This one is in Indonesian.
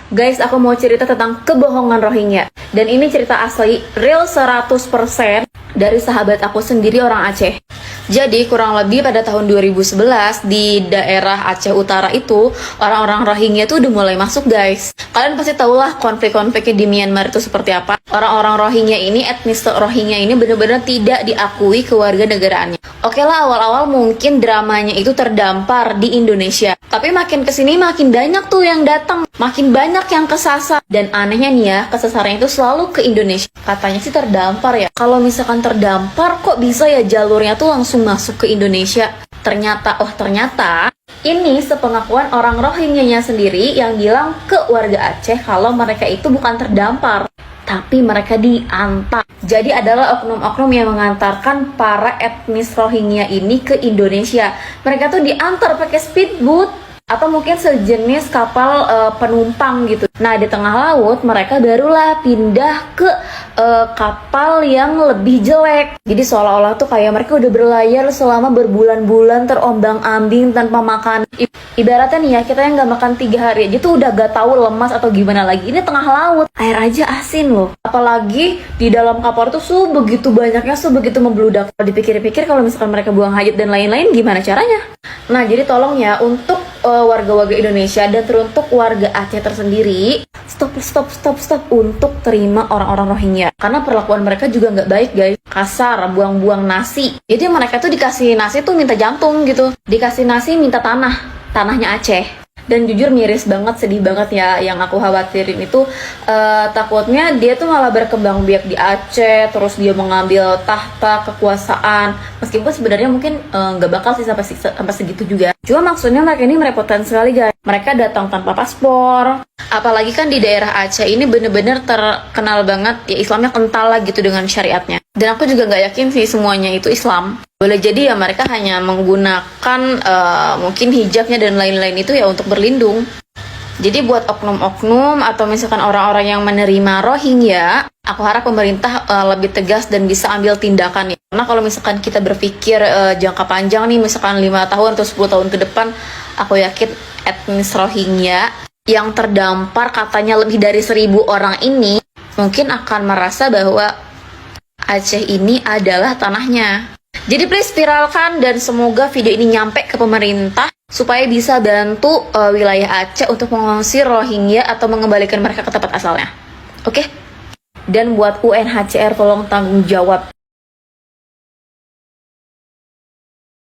Guys, aku mau cerita tentang kebohongan Rohingya. Dan ini cerita asli, real 100% dari sahabat aku sendiri orang Aceh. Jadi kurang lebih pada tahun 2011 di daerah Aceh Utara itu orang-orang Rohingya tuh udah mulai masuk, guys. Kalian pasti tahulah konflik-konfliknya di Myanmar itu seperti apa. Orang-orang Rohingya ini, etnis Rohingya ini benar-benar tidak diakui kewarganegaraannya. Oke lah, awal-awal mungkin dramanya itu terdampar di Indonesia. Tapi makin kesini makin banyak tuh yang datang, makin banyak yang kesasar. Dan anehnya nih ya, kesasarannya itu selalu ke Indonesia. Katanya sih terdampar ya. Kalau misalkan terdampar, kok bisa ya jalurnya tuh langsung masuk ke Indonesia? Ternyata ini sepengakuan orang Rohingyanya sendiri yang bilang ke warga Aceh kalau mereka itu bukan terdampar, tapi mereka diantar. Jadi adalah oknum-oknum yang mengantarkan para etnis Rohingya ini ke Indonesia. Mereka tuh diantar pakai speedboat atau mungkin sejenis kapal penumpang gitu. Nah, di tengah laut mereka barulah pindah ke kapal yang lebih jelek. Jadi seolah-olah tuh kayak mereka udah berlayar selama berbulan-bulan terombang-ambing tanpa makan. Ibaratnya nih ya, kita yang gak makan 3 hari aja tuh udah gak tahu lemas atau gimana lagi. Ini tengah laut, air aja asin loh. Apalagi di dalam kapal tuh begitu banyaknya, begitu membludak. Kalau dipikir-pikir kalau misalkan mereka buang hajat dan lain-lain, gimana caranya? Nah, jadi tolong ya untuk warga-warga Indonesia dan teruntuk warga Aceh tersendiri, stop untuk terima orang-orang Rohingya, karena perlakuan mereka juga nggak baik, guys. Kasar, buang-buang nasi. Jadi mereka tuh dikasih nasi tuh minta jantung gitu, dikasih nasi minta tanahnya Aceh. Dan jujur miris banget, sedih banget ya. Yang aku khawatirin itu takutnya dia tuh malah berkembang biak di Aceh, terus dia mengambil tahta kekuasaan. Meskipun sebenarnya mungkin nggak bakal sih sampai segitu juga. Cuma maksudnya mereka ini merepotkan sekali, guys. Mereka datang tanpa paspor. Apalagi kan di daerah Aceh ini bener-bener terkenal banget ya, Islamnya kental lah gitu dengan syariatnya. Dan aku juga nggak yakin sih semuanya itu Islam. Boleh jadi ya mereka hanya menggunakan mungkin hijabnya dan lain-lain itu ya untuk berlindung. Jadi buat oknum-oknum atau misalkan orang-orang yang menerima Rohingya, aku harap pemerintah lebih tegas dan bisa ambil tindakan ya. Karena kalau misalkan kita berpikir jangka panjang nih, misalkan 5 tahun atau 10 tahun ke depan, aku yakin etnis Rohingya yang terdampar katanya lebih dari 1.000 orang ini mungkin akan merasa bahwa Aceh ini adalah tanahnya. Jadi please viralkan dan semoga video ini nyampe ke pemerintah supaya bisa bantu wilayah Aceh untuk mengusir Rohingya atau mengembalikan mereka ke tempat asalnya. Oke? Dan buat UNHCR tolong tanggung jawab.